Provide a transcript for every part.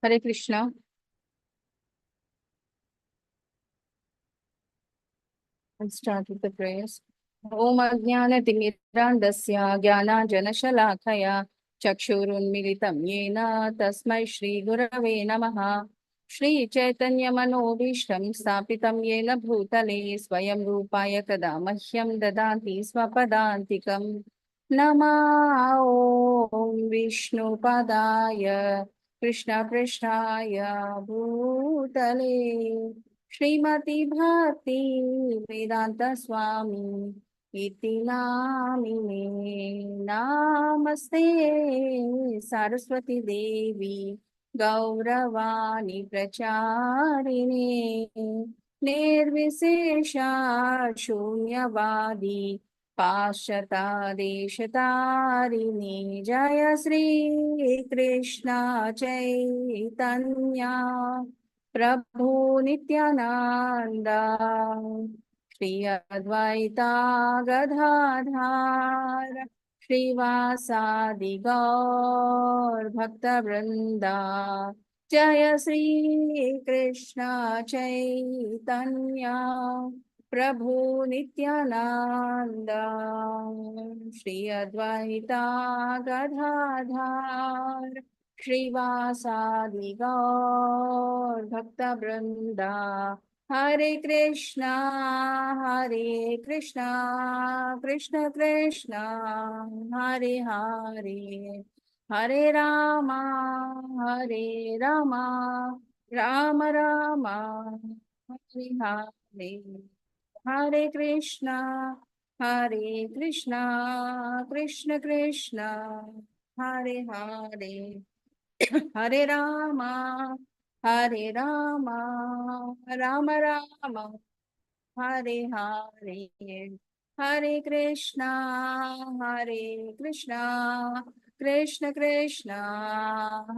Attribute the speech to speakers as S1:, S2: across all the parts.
S1: Hare Krishna. Let's start with the prayers. Om Ajnana-timirandasya Jnana-janashalakaya Chakshurunmilitam Yena Tasmai Shri Gurave Namaha. Shri Chaitanya Manobhishtam Stapitam Yena Bhutale Swayam Rupaya Kada Mahyam Dadanti Swapadantikam. Nama Om Vishnu Padaya Krishna Krishnaya Bhutale Srimati Bhakti Vedanta Swami Iti Namine Namaste Saraswati Devi Gauravani Pracharine Nirvisesha Shunyavadi Pashata Deshatarine Jaya Sri Krishna Chaitanya Prabhu Nityananda Shri Advaita Gadadhar Srivasadi Gaur Bhakta Vrinda Jaya Sri Krishna Chaitanya Prabhu Nityananda Shri Advaita Gadadhar Srivasadi Gaur Bhakta Vrinda Hare Krishna Krishna Krishna Hare Hare Hare Rama Rama Rama Hare Hare Hare Krishna Krishna Krishna Hare Hare Hare Rama, Rama Rama, Hare Hare, Hare Krishna, Krishna Krishna,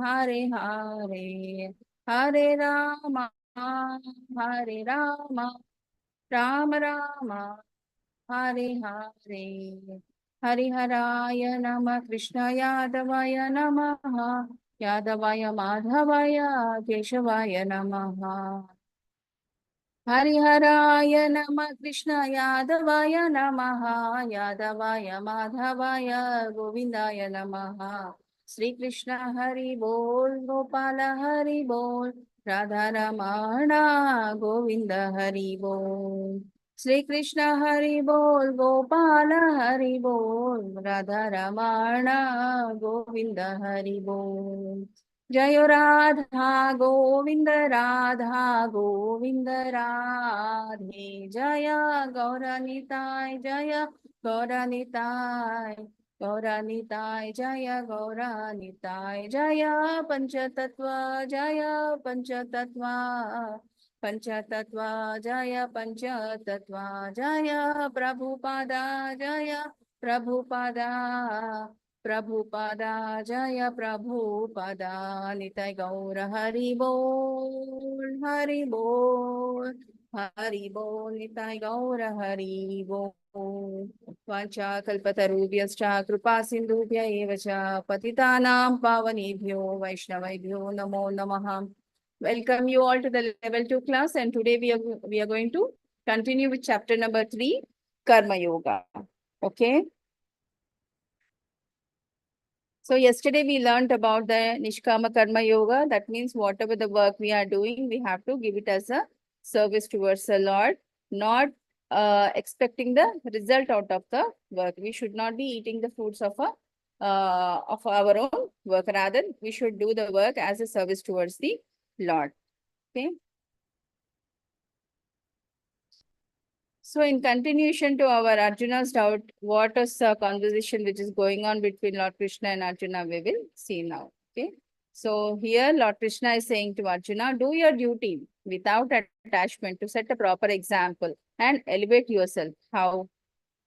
S1: Hare Hare, Hare Rama, Rama Rama, Hare Hare. Hariharaya Nama Krishnaya Yadavaya Namaha Yadavaya Madhavaya Keshavaya Namaha Hariharaya Nama Krishnaya Yadavaya Namaha Yadavaya Madhavaya Govindaya Namaha Sri Krishna Hari Bol Gopala Hari Bol Radha Ramana Govinda Hari Bol Sri Krishna Hari Bol Gopala Hari Bol Radha Ramana Govinda Hari Bol Jayo Radha Govinda Radha Govinda Radhe Jaya Gauranitai Jaya Gauranitai Gauranitai Jaya Gauranitai Jaya Panchatattva Jaya Panchatattva Panchatattva Jaya Panchatattva Jaya Prabhupada Jaya Prabhupada Prabhupada Jaya Prabhupada Nitai Gaura Hari Bol Hari Bol Hari Bol Nitai Gaura Hari Bol Vancha Kalpatarubhyascha Kripa Sindhubhya Evacha Patitanam Pavanebhyo Vaishnavabhyo Namo Namaha. Welcome you all to the level 2 class, and today we are going to continue with chapter number 3, Karma Yoga. Okay. So yesterday we learned about the Nishkama Karma Yoga. That means whatever the work we are doing, we have to give it as a service towards the Lord, not expecting the result out of the work. We should not be eating the fruits of our own work. Rather, we should do the work as a service towards the Lord. Okay. So in continuation to our Arjuna's doubt, what is the conversation which is going on between Lord Krishna and Arjuna, we will see now. Okay. So here Lord Krishna is saying to Arjuna, do your duty without attachment to set a proper example and elevate yourself. How?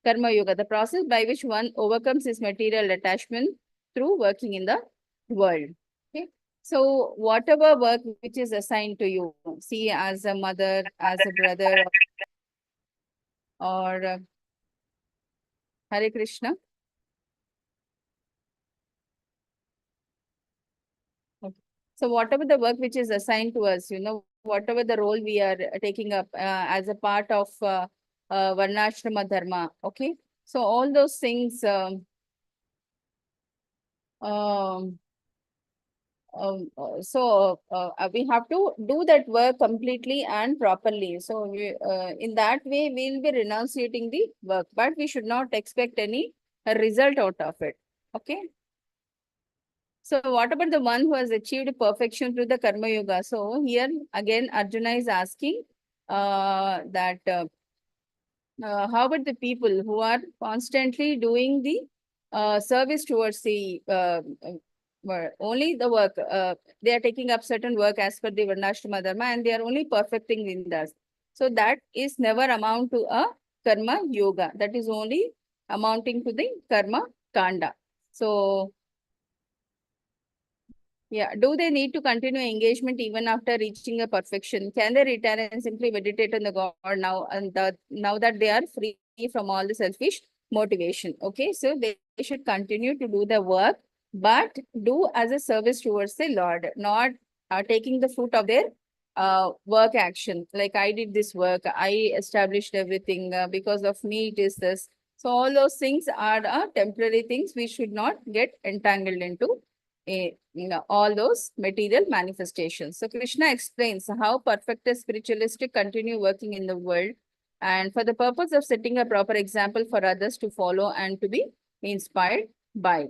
S1: Karma Yoga, the process by which one overcomes his material attachment through working in the world. Okay. So whatever work which is assigned to you, see, as a mother, as a brother, or Hare Krishna. Okay. So whatever the work which is assigned to us, whatever the role we are taking up as a part of Varnashrama Dharma, okay? So all those things, um, we have to do that work completely and properly. So in that way, we'll be renunciating the work, but we should not expect any result out of it. Okay. So what about the one who has achieved perfection through the Karma Yoga? So here again, Arjuna is asking that how about the people who are constantly doing the service towards the only the work, they are taking up certain work as per the Varnashrama Dharma and they are only perfecting in that. So that is never amount to a Karma Yoga. That is only amounting to the Karma Kanda. So yeah, do they need to continue engagement even after reaching a perfection? Can they retire and simply meditate on the God now and now that they are free from all the selfish motivation? Okay, so they should continue to do the work, but do as a service towards the Lord, not taking the fruit of their work action. Like I did this work, I established everything because of me. It is this. So all those things are temporary things. We should not get entangled into all those material manifestations. So Krishna explains how perfect a spiritualistic continue working in the world and for the purpose of setting a proper example for others to follow and to be inspired by.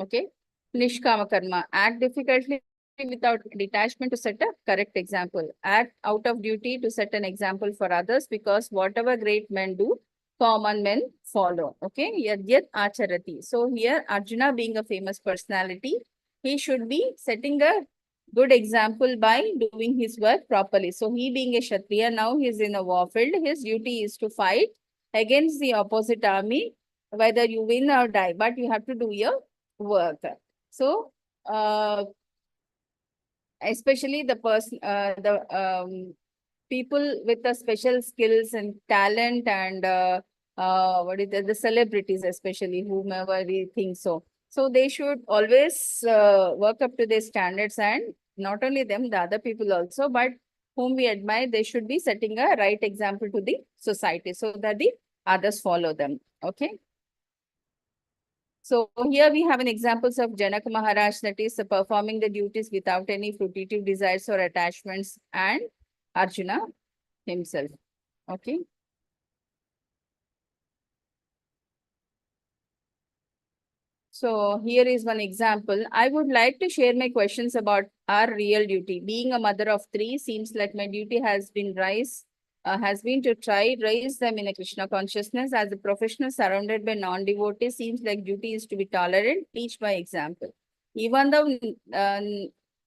S1: Okay. Nishkama karma. Act difficultly without detachment to set a correct example. Act out of duty to set an example for others because whatever great men do, common men follow. Okay. Yad yad acharati. So here Arjuna being a famous personality, he should be setting a good example by doing his work properly. So he being a Kshatriya, now he is in a war field. His duty is to fight against the opposite army, whether you win or die, but you have to do your work. So especially the people with the special skills and talent and what is the celebrities, especially whomever we think so. So they should always work up to their standards and not only them, the other people also, but whom we admire, they should be setting a right example to the society so that the others follow them. Okay. So here we have an examples of Janaka Maharaj, that is performing the duties without any fruitive desires or attachments, and Arjuna himself. Okay. So here is one example. I would like to share my questions about our real duty. Being a mother of three, seems like my duty has been to try raise them in a Krishna consciousness. As a professional surrounded by non-devotees, seems like duty is to be tolerant, teach by example. Even though uh,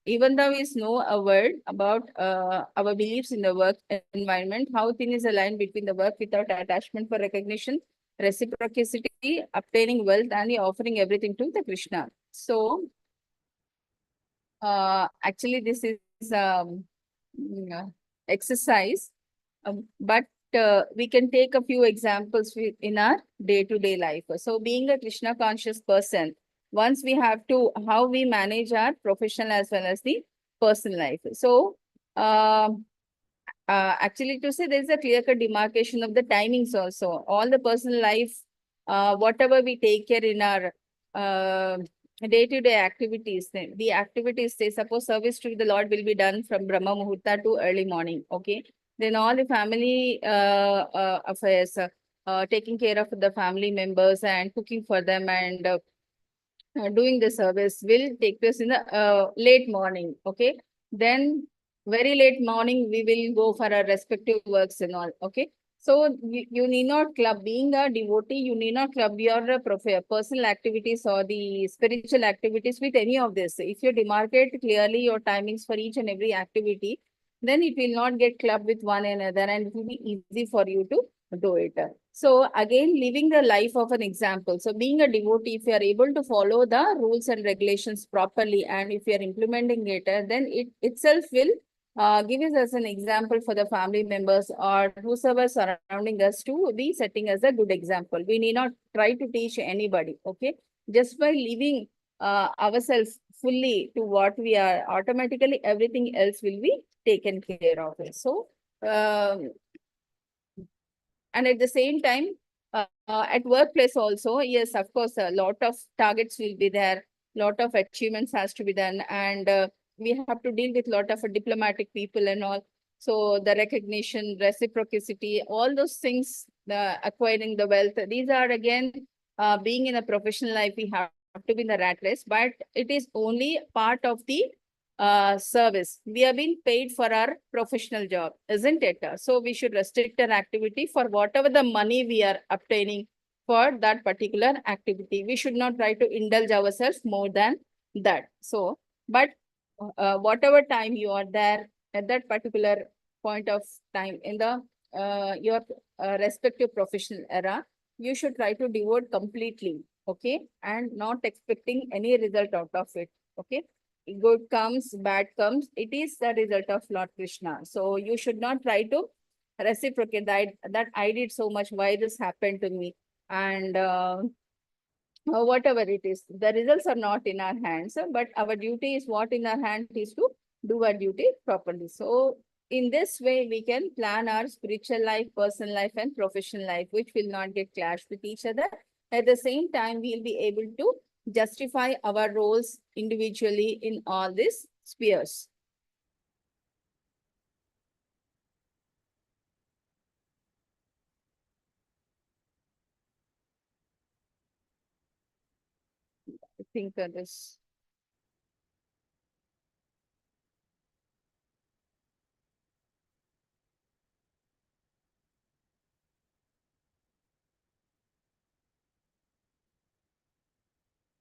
S1: even though we know a word about our beliefs in the work environment, how thin is the line between the work without attachment for recognition, reciprocity, obtaining wealth, and offering everything to the Krishna. So, actually, this is exercise, but we can take a few examples in our day-to-day life. So, being a Krishna conscious person, once we have to how we manage our professional as well as the personal life. So, actually, to say there's a clear-cut demarcation of the timings also. All the personal life, whatever we take care in our day-to-day activities, the activities, say, suppose service to the Lord will be done from Brahma Muhurta to early morning, okay? Then all the family affairs, taking care of the family members and cooking for them and doing the service will take place in the late morning, okay? Then very late morning, we will go for our respective works and all, okay? So you need not club, being a devotee, you need not club your personal activities or the spiritual activities with any of this. If you demarcate clearly your timings for each and every activity, then it will not get clubbed with one another and it will be easy for you to do it. So again, living the life of an example. So being a devotee, if you are able to follow the rules and regulations properly, and if you are implementing it, then it itself will give us as an example for the family members or whosoever surrounding us to be setting as a good example. We need not try to teach anybody, okay? Just by living ourselves fully to what we are, automatically everything else will be taken care of. So, and at the same time, at workplace also, yes, of course, a lot of targets will be there, lot of achievements has to be done, and we have to deal with lot of diplomatic people and all. So the recognition, reciprocity, all those things, the acquiring the wealth, these are again, being in a professional life, we have to be in the rat race, but it is only part of the service. We are being paid for our professional job, isn't it? So we should restrict our activity for whatever the money we are obtaining for that particular activity. We should not try to indulge ourselves more than that. So, but whatever time you are there at that particular point of time in the your respective professional era, you should try to devote completely, okay, and not expecting any result out of it, okay. Good comes, bad comes, it is the result of Lord Krishna. So you should not try to reciprocate that I did so much, why this happened to me, and whatever it is, the results are not in our hands, but our duty is, what in our hand is to do our duty properly. So in this way, we can plan our spiritual life, personal life, and professional life, which will not get clashed with each other. At the same time, we'll be able to justify our roles individually in all these spheres. I think that is.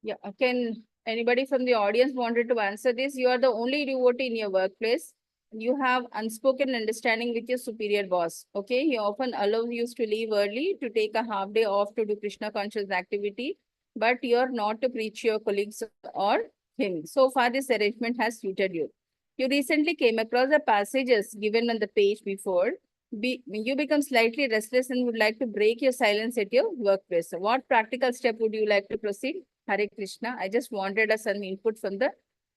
S1: Yeah, can anybody from the audience wanted to answer this? You are the only devotee in your workplace. You have unspoken understanding with your superior boss. Okay, he often allows you to leave early to take a half day off to do Krishna conscious activity, but you're not to preach your colleagues or him. So far, this arrangement has suited you. You recently came across the passages given on the page before. You become slightly restless and would like to break your silence at your workplace. So what practical step would you like to proceed? Hare Krishna. I just wanted some input from the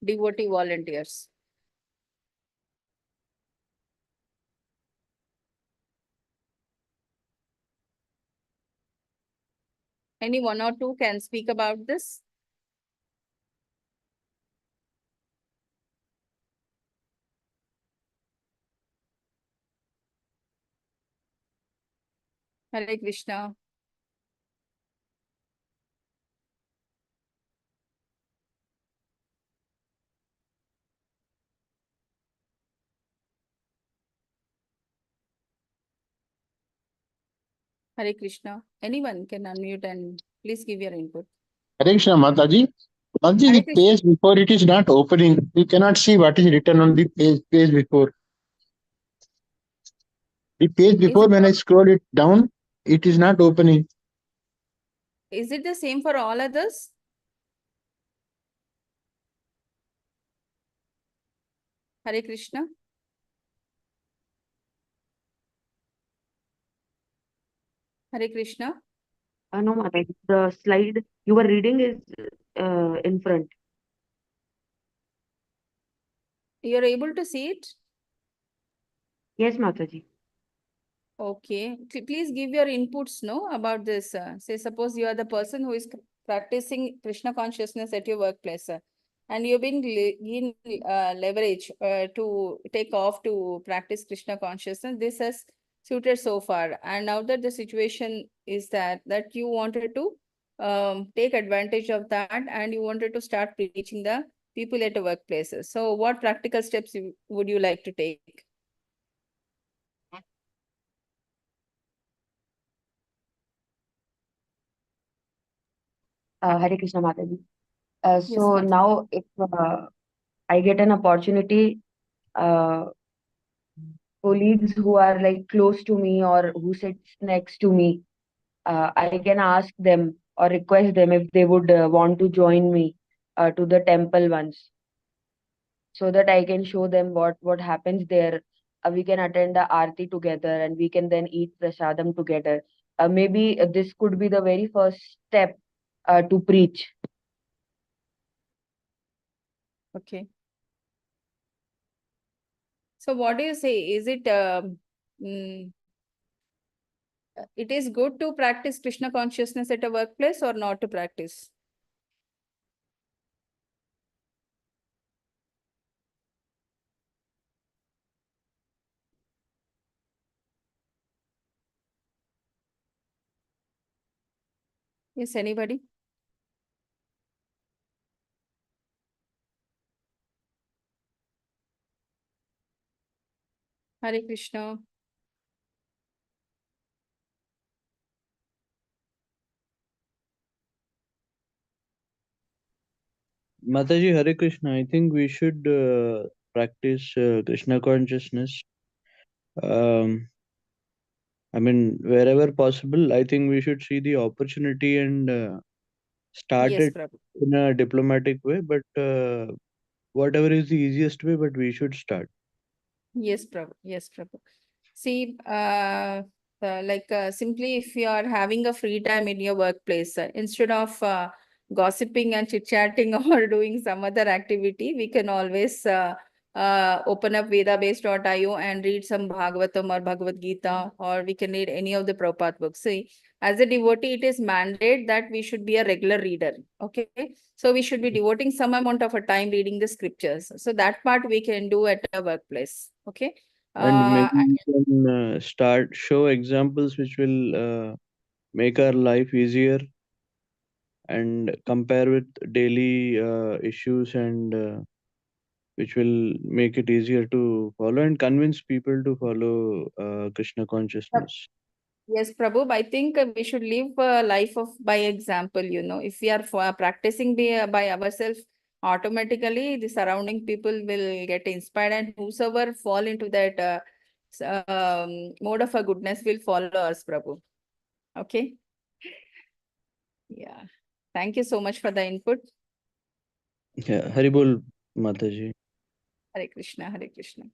S1: devotee volunteers. Any one or two can speak about this? Hare Krishna. Hare Krishna. Anyone can unmute and please give your input.
S2: Hare Krishna, Mataji. Mataji,
S1: Hare
S2: the
S1: Krishna.
S2: page before it is not opening. You cannot see what is written on the page before. The page
S1: Is
S2: before,
S1: it,
S2: when I scroll it down, it is not opening.
S1: is it the same for all others? Hare Krishna. Hare Krishna.
S3: No, Mataji. The slide you were reading is in front.
S1: You're able to see it?
S3: Yes, Mataji.
S1: Okay. Please give your inputs, no, about this. Say, suppose you are the person who is practicing Krishna consciousness at your workplace, and you've been given leverage to take off to practice Krishna consciousness. This has suited so far. And now that the situation is that you wanted to take advantage of that and you wanted to start preaching the people at the workplaces. So what practical steps would you like to take?
S3: Hare Krishna, Mataji.
S1: Yes,
S3: So
S1: ma'am.
S3: now, if I get an opportunity, colleagues who are like close to me or who sits next to me, I can ask them or request them if they would want to join me to the temple once, so that I can show them what happens there. We can attend the aarti together and we can then eat prasadam together. Maybe this could be the very first step to preach.
S1: Okay. So what do you say? Is it it is good to practice Krishna consciousness at a workplace or not to practice? Yes, anybody? Hare Krishna.
S4: Mataji, Hare Krishna. I think we should practice Krishna consciousness. I mean, wherever possible, I think we should see the opportunity and start
S1: Yes,
S4: it
S1: Prabhu.
S4: in a diplomatic way. But whatever is the easiest way, but we should start.
S1: Yes, Prabhu. Yes, Prabhu. See, simply if you are having a free time in your workplace, instead of gossiping and chit-chatting or doing some other activity, we can always open up vedabase.io and read some Bhagavatam or Bhagavad Gita, or we can read any of the Prabhupada books. See, as a devotee, it is mandate that we should be a regular reader. Okay. So we should be devoting some amount of a time reading the scriptures. So that part we can do at a workplace. Okay.
S4: And maybe
S1: Uh,
S4: we can show examples which will make our life easier and compare with daily issues and which will make it easier to follow and convince people to follow Krishna consciousness.
S1: yes, Prabhu, I think we should live a life of by example. If we are practicing by ourselves, automatically the surrounding people will get inspired, and whosoever fall into that mode of a goodness will follow us, Prabhu. Okay. Yeah. Thank you so much for the input.
S4: Yeah, Haribol Mataji.
S1: Hare Krishna, Hare Krishna.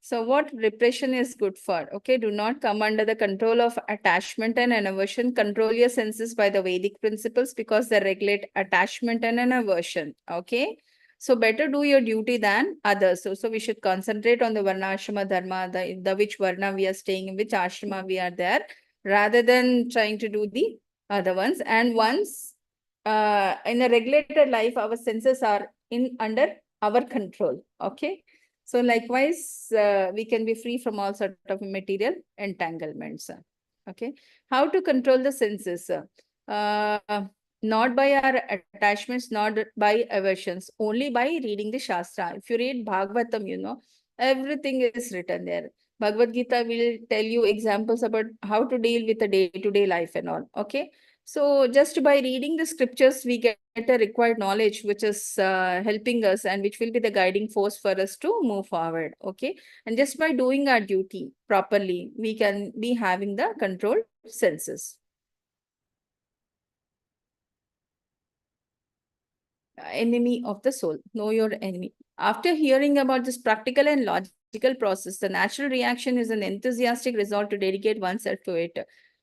S1: So what repression is good for? Okay, do not come under the control of attachment and an aversion. Control your senses by the Vedic principles because they regulate attachment and an aversion. Okay, so better do your duty than others. So we should concentrate on the Varnashrama Dharma, the which Varna we are staying in, which Ashrama we are there, rather than trying to do the other ones. And once in a regulated life, our senses are in under our control. Okay. So likewise, we can be free from all sort of material entanglements. Okay. How to control the senses? Not by our attachments, not by aversions, only by reading the Shastra. If you read Bhagavatam, everything is written there. Bhagavad Gita will tell you examples about how to deal with the day-to-day life and all. Okay. So just by reading the scriptures, we get a required knowledge, which is helping us and which will be the guiding force for us to move forward. Okay. And just by doing our duty properly, we can be having the controlled senses. Enemy of the soul. Know your enemy. After hearing about this practical and logical process, the natural reaction is an enthusiastic resolve to dedicate oneself to it.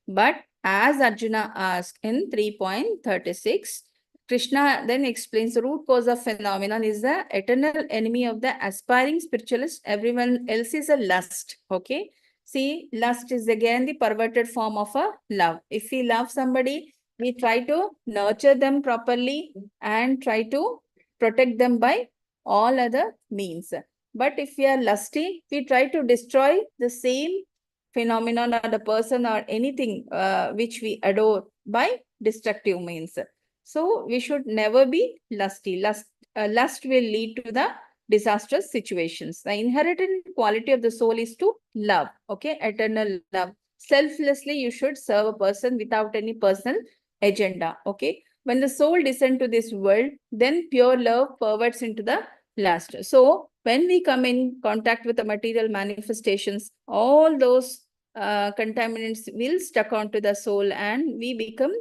S1: But as Arjuna asked in 3.36, Krishna then explains the root cause of phenomenon is the eternal enemy of the aspiring spiritualist. Everyone else is a lust. Okay. See, lust is again the perverted form of a love. If we love somebody, we try to nurture them properly and try to protect them by all other means. But if we are lusty, we try to destroy the same phenomenon or the person or anything which we adore by destructive means. So we should never be lusty. Lust will lead to the disastrous situations. The inherent quality of the soul is to love, okay, eternal love. Selflessly, you should serve a person without any personal agenda, okay. When the soul descends to this world, then pure love perverts into the lust. So when we come in contact with the material manifestations, all those contaminants will stuck onto the soul and we become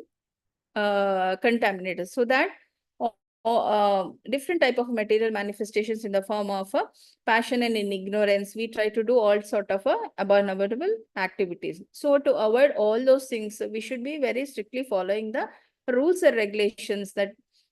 S1: contaminated. So that different type of material manifestations in the form of passion and in ignorance, we try to do all sort of abominable activities. So to avoid all those things, we should be very strictly following the rules and regulations that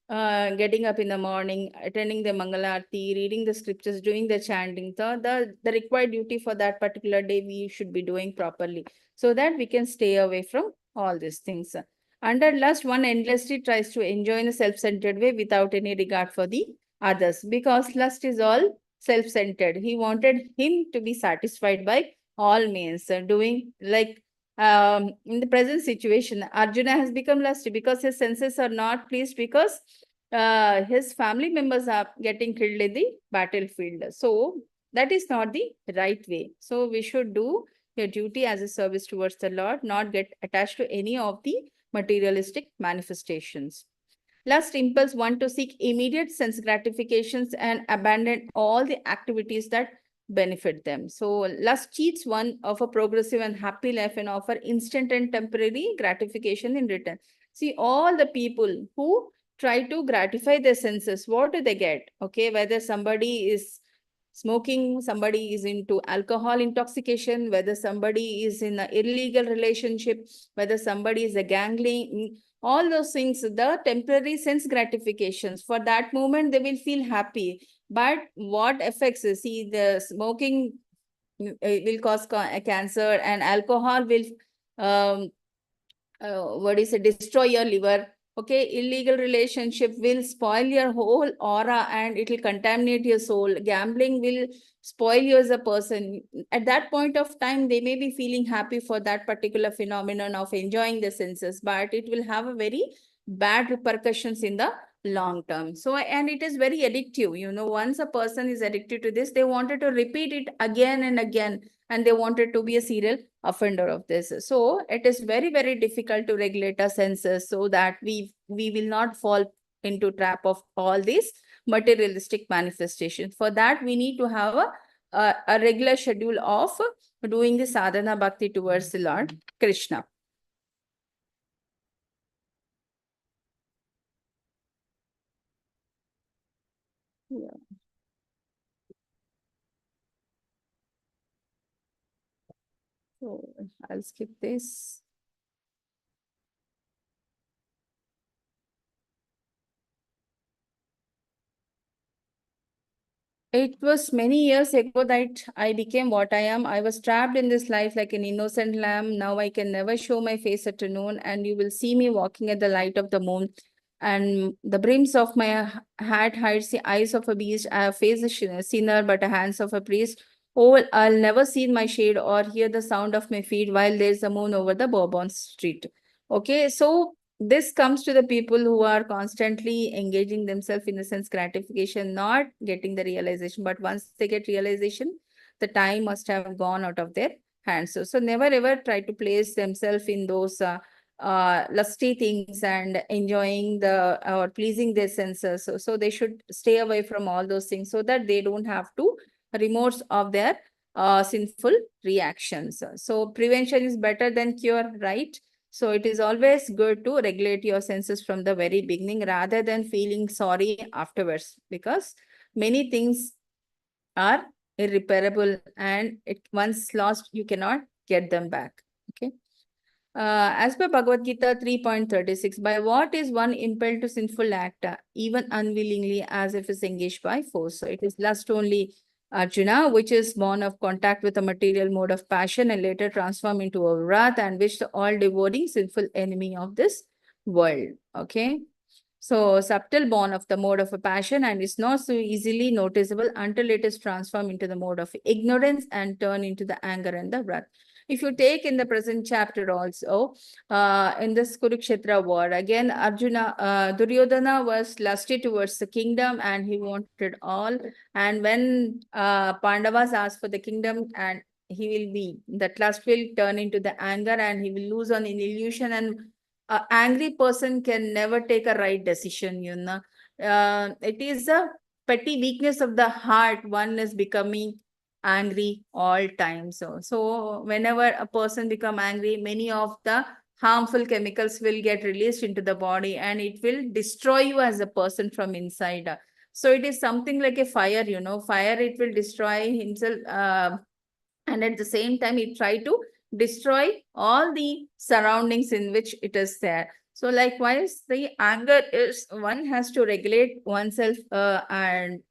S1: getting up in the morning, attending the Mangalarti, reading the scriptures, doing the chanting, the required duty for that particular day we should be doing properly, so that we can stay away from all these things. Under lust, one endlessly tries to enjoy in a self-centered way without any regard for the others, because lust is all self-centered. He wanted him to be satisfied by all means, doing like in the present situation, Arjuna has become lusty because his senses are not pleased, because his family members are getting killed in the battlefield. So that is not the right way. So we should do your duty as a service towards the Lord, not get attached to any of the materialistic manifestations. Lust impels one to seek immediate sense gratifications and abandon all the activities that benefit them. So lust cheats one of a progressive and happy life and offer instant and temporary gratification in return. See, all the people who try to gratify their senses, what do they get? Okay, whether somebody is smoking, somebody is into alcohol intoxication, whether somebody is in an illegal relationship, whether somebody is a gangling, all those things, the temporary sense gratifications, for that moment they will feel happy. But what affects is, see, the smoking will cause cancer, and alcohol will destroy your liver. Okay, illegal relationship will spoil your whole aura and it will contaminate your soul. Gambling will spoil you as a person. At that point of time, they may be feeling happy for that particular phenomenon of enjoying the senses, but it will have a very bad repercussions in the long term. So, and it is very addictive. You know, once a person is addicted to this, they wanted to repeat it again and again, and they wanted to be a serial offender of this. So it is very, very difficult to regulate our senses so that we will not fall into trap of all these materialistic manifestations. For that, we need to have a regular schedule of doing the sadhana bhakti towards the Lord Krishna. Yeah. So I'll skip this. It was many years ago that I became what I am. I was trapped in this life like an innocent lamb. Now I can never show my face at noon, and you will see me walking at the light of the moon. And the brims of my hat hides the eyes of a beast. I have faced a sinner, but the hands of a priest. Oh, I'll never see my shade or hear the sound of my feet while there's a moon over the Bourbon Street. Okay, so this comes to the people who are constantly engaging themselves in the sense gratification, not getting the realization. But once they get realization, the time must have gone out of their hands. So never ever try to place themselves in those lusty things and enjoying the or pleasing their senses. So they should stay away from all those things so that they don't have to remorse of their sinful reactions. So prevention is better than cure, right? So it is always good to regulate your senses from the very beginning rather than feeling sorry afterwards, because many things are irreparable and it once lost, you cannot get them back. Okay. As per Bhagavad Gita 3.36, by what is one impelled to sinful act, even unwillingly, as if it's engaged by force? So it is lust only, Arjuna, which is born of contact with a material mode of passion and later transform into a wrath, and which the all-devouring sinful enemy of this world. Okay. So subtle born of the mode of a passion and is not so easily noticeable until it is transformed into the mode of ignorance and turn into the anger and the wrath. If you take in the present chapter also, in this Kurukshetra war, again, Arjuna, Duryodhana was lusty towards the kingdom and he wanted all. And when Pandavas asked for the kingdom, and he will be, that lust will turn into the anger and he will lose on an illusion, and an angry person can never take a right decision, you know. It is a petty weakness of the heart. One is becoming angry all time. So whenever a person become angry, many of the harmful chemicals will get released into the body and it will destroy you as a person from inside. So it is something like a fire, you know, fire, it will destroy himself. And at the same time, it try to destroy all the surroundings in which it is there. So likewise, the anger is one has to regulate oneself and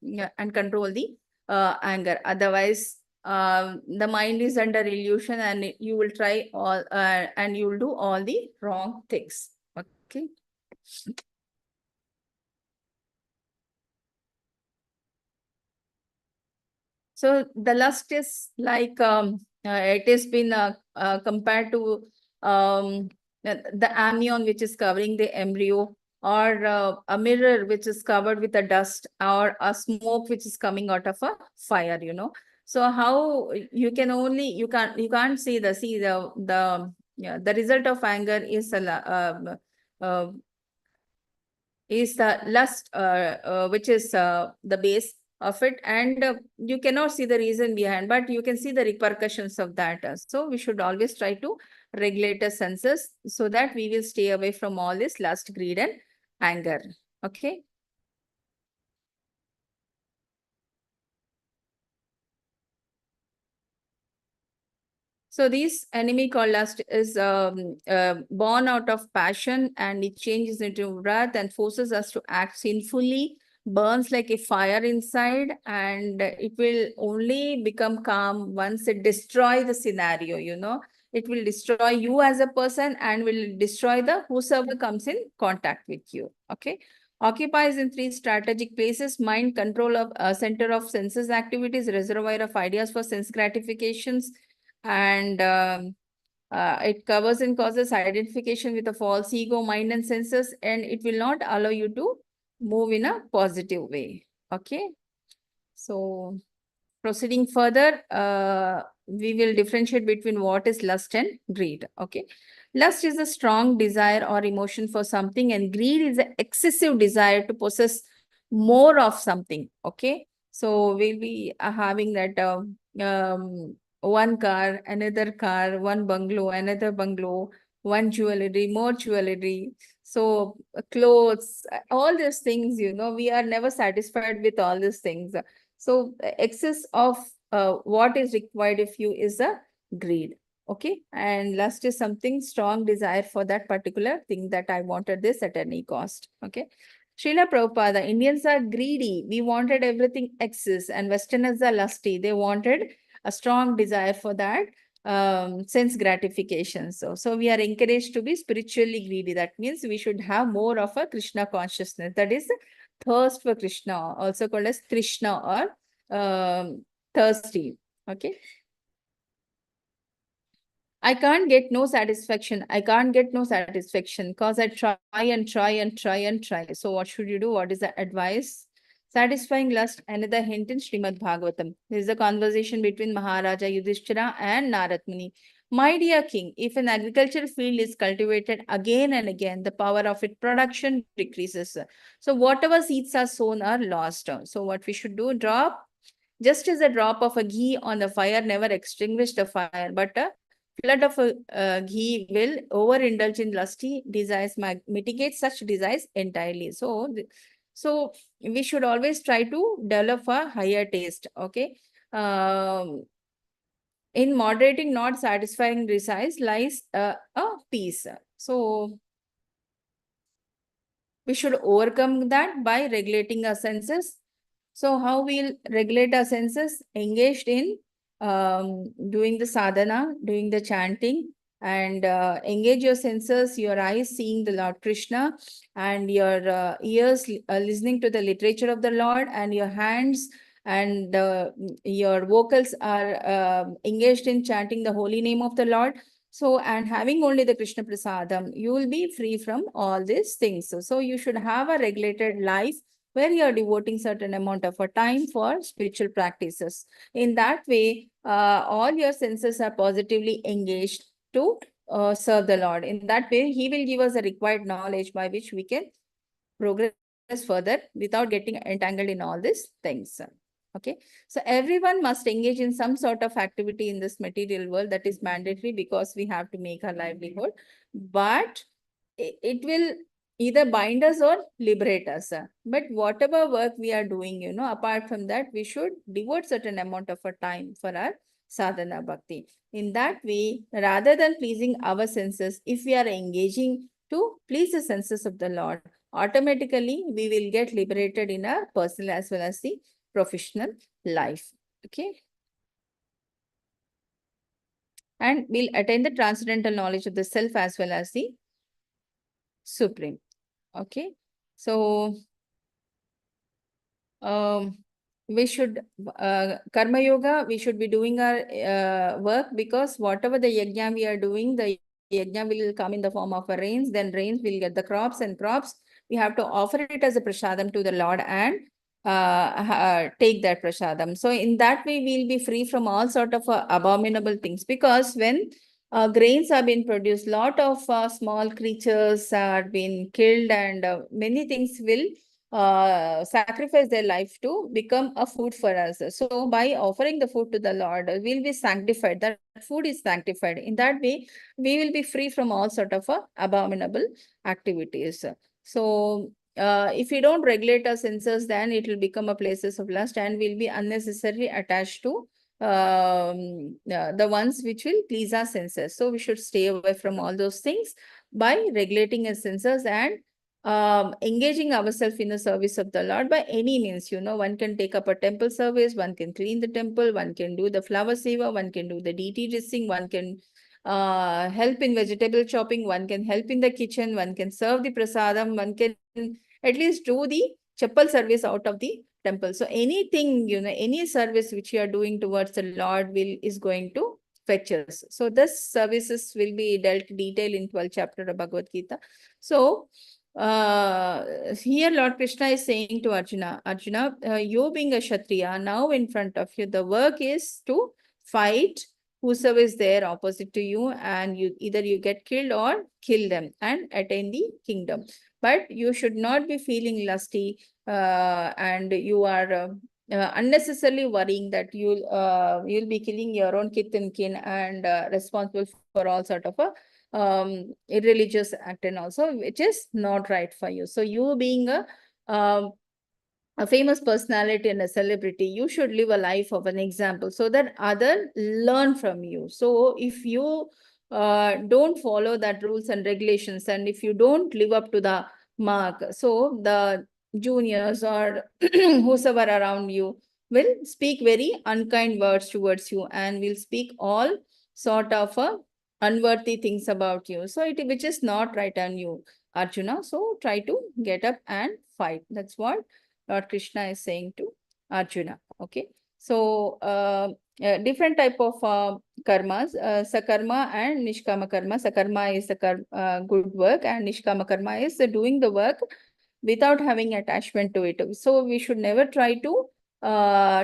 S1: control the anger. Otherwise, the mind is under illusion and you will try all and you will do all the wrong things. Okay. So the lust is like it has been compared to the amnion which is covering the embryo, or a mirror which is covered with a dust, or a smoke which is coming out of a fire, you know. So how you can only you can't see the result of anger is uh, the lust, which is the base of it, and you cannot see the reason behind, but you can see the repercussions of that. So we should always try to regulate our senses so that we will stay away from all this lust, greed, and anger. Okay. So this enemy called lust is born out of passion, and it changes into wrath and forces us to act sinfully, burns like a fire inside, and it will only become calm once it destroys the scenario, you know. It will destroy you as a person and will destroy the whosoever comes in contact with you. Okay. Occupies in 3 strategic places: mind, control of center of senses activities, reservoir of ideas for sense gratifications, and it covers and causes identification with a false ego, mind, and senses, and it will not allow you to move in a positive way. Okay. So proceeding further, we will differentiate between what is lust and greed. Okay. Lust is a strong desire or emotion for something, and greed is an excessive desire to possess more of something. Okay. So we'll be having that one car, another car, one bungalow, another bungalow, one jewelry, more jewelry. So clothes, all these things, you know, we are never satisfied with all these things. So excess of what is required of you is a greed. Okay. And lust is something strong desire for that particular thing, that I wanted this at any cost. Okay. Srila Prabhupada, Indians are greedy. We wanted everything excess, and Westerners are lusty. They wanted a strong desire for that sense gratification. So we are encouraged to be spiritually greedy. That means we should have more of a Krishna consciousness. That is thirst for Krishna, also called as Krishna, or thirsty. Okay. I can't get no satisfaction. I can't get no satisfaction because I try and try and try and try. So what should you do? What is the advice? Satisfying lust, another hint in Srimad Bhagavatam. This is a conversation between Maharaja Yudhishthira and Narad Muni. My dear king, if an agricultural field is cultivated again and again, the power of its production decreases. So whatever seeds are sown are lost. So what we should do? Just as a drop of a ghee on the fire never extinguish the fire, but a flood of ghee will overindulge in lusty desires, mitigate such desires entirely. So we should always try to develop a higher taste. Okay. In moderating, not satisfying desires lies a peace. So we should overcome that by regulating our senses. So how we'll regulate our senses? Engaged in doing the sadhana, doing the chanting, and engage your senses, your eyes seeing the Lord Krishna, and your ears listening to the literature of the Lord, and your hands and your vocals are engaged in chanting the holy name of the Lord. So, and having only the Krishna Prasadam, you will be free from all these things. So you should have a regulated life where you are devoting certain amount of a time for spiritual practices. In that way, all your senses are positively engaged to serve the Lord. In that way, He will give us the required knowledge by which we can progress further without getting entangled in all these things. Okay. So everyone must engage in some sort of activity in this material world. That is mandatory because we have to make our livelihood. But it will either bind us or liberate us. But whatever work we are doing, you know, apart from that, we should devote certain amount of a time for our sadhana bhakti. In that way, rather than pleasing our senses, if we are engaging to please the senses of the Lord. Automatically, we will get liberated in our personal as well as the professional life. Okay. And we'll attain the transcendental knowledge of the self as well as the supreme. Okay. So, we should, karma yoga, we should be doing our work, because whatever the yajna we are doing, the yajna will come in the form of a rains, then rains will get the crops, and crops, we have to offer it as a prasadam to the Lord and take that prasadam. So in that way, we'll be free from all sort of abominable things, because when grains are being produced, lot of small creatures are being killed, and many things will sacrifice their life to become a food for us. So by offering the food to the Lord, we'll be sanctified. That food is sanctified. In that way, we will be free from all sort of abominable activities. So if we don't regulate our senses, then it will become a places of lust, and we'll be unnecessarily attached to the ones which will please our senses. So we should stay away from all those things by regulating our senses and engaging ourselves in the service of the Lord by any means. One can take up a temple service, one can clean the temple, one can do the flower seva, one can do the deity dressing, one can help in vegetable chopping, one can help in the kitchen, one can serve the prasadam, one can at least do the chapel service out of the temple. So anything, any service which you are doing towards the Lord is going to fetch us. So this services will be dealt detail in 12th chapter of Bhagavad Gita. So here Lord Krishna is saying to Arjuna, you being a Kshatriya, now in front of you, the work is to fight whosoever is there opposite to you, and either you get killed or kill them and attain the kingdom. But you should not be feeling lusty and you are unnecessarily worrying that you'll be killing your own kith and kin and responsible for all sort of irreligious act, and also which is not right for you. So you being a famous personality and a celebrity, you should live a life of an example so that others learn from you. So if you don't follow that rules and regulations, and if you don't live up to the mark, so the juniors or whosoever around you will speak very unkind words towards you, and will speak all sort of unworthy things about you. So which is not right on you, Arjuna. So try to get up and fight. That's what Lord Krishna is saying to Arjuna. Okay. So different type of karmas, sakarma and nishkama karma. Sakarma is the good work, and nishkama karma is doing the work without having attachment to it. So we should never try to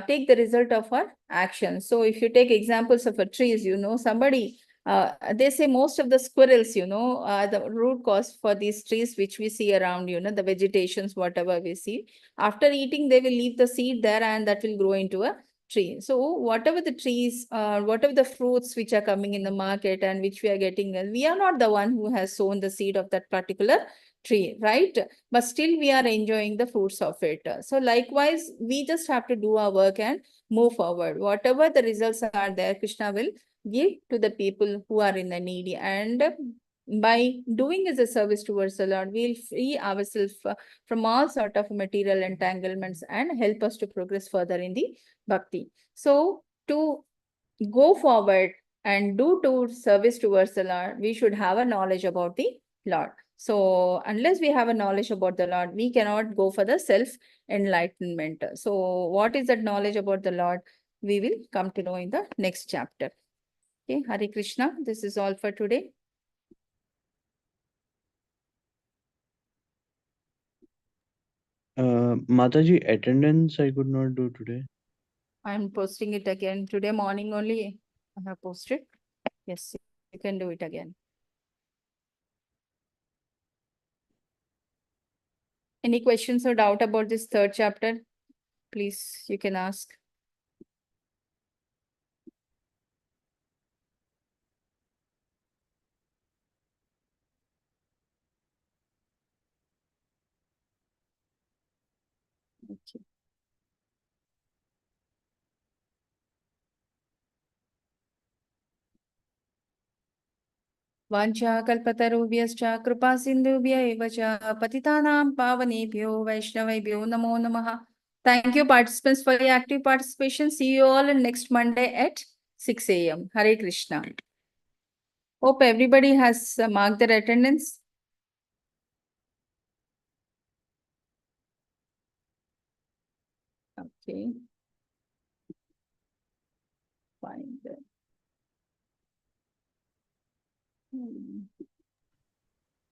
S1: take the result of our actions. So if you take examples of a trees, somebody they say most of the squirrels, the root cause for these trees which we see around, the vegetations, whatever we see, after eating, they will leave the seed there, and that will grow into a tree. So whatever the trees, whatever the fruits which are coming in the market and which we are getting, we are not the one who has sown the seed of that particular tree, right? But still we are enjoying the fruits of it. So likewise, we just have to do our work and move forward. Whatever the results are there, Krishna will give to the people who are in the needy, and by doing as a service towards the Lord, we'll free ourselves from all sort of material entanglements and help us to progress further in the bhakti. So to go forward and do service towards the Lord, we should have a knowledge about the Lord. So unless we have a knowledge about the Lord, we cannot go for the self-enlightenment. So what is that knowledge about the Lord? We will come to know in the next chapter. Okay, Hare Krishna. This is all for today.
S4: Mataji, attendance I could not do today.
S1: I'm posting it again. Today morning only I have posted. Yes, you can do it again. Any questions or doubt about this third chapter? Please, you can ask. Okay. Vancha kalpatarubhyascha kripa sindhubhya eva cha patitanam pavanebhyo vaishnavebhyo namo namaha. Thank you, participants, for your active participation. See you all in next Monday at 6 a.m. Hare Krishna. Hope everybody has marked their attendance. Okay. Fine. Then.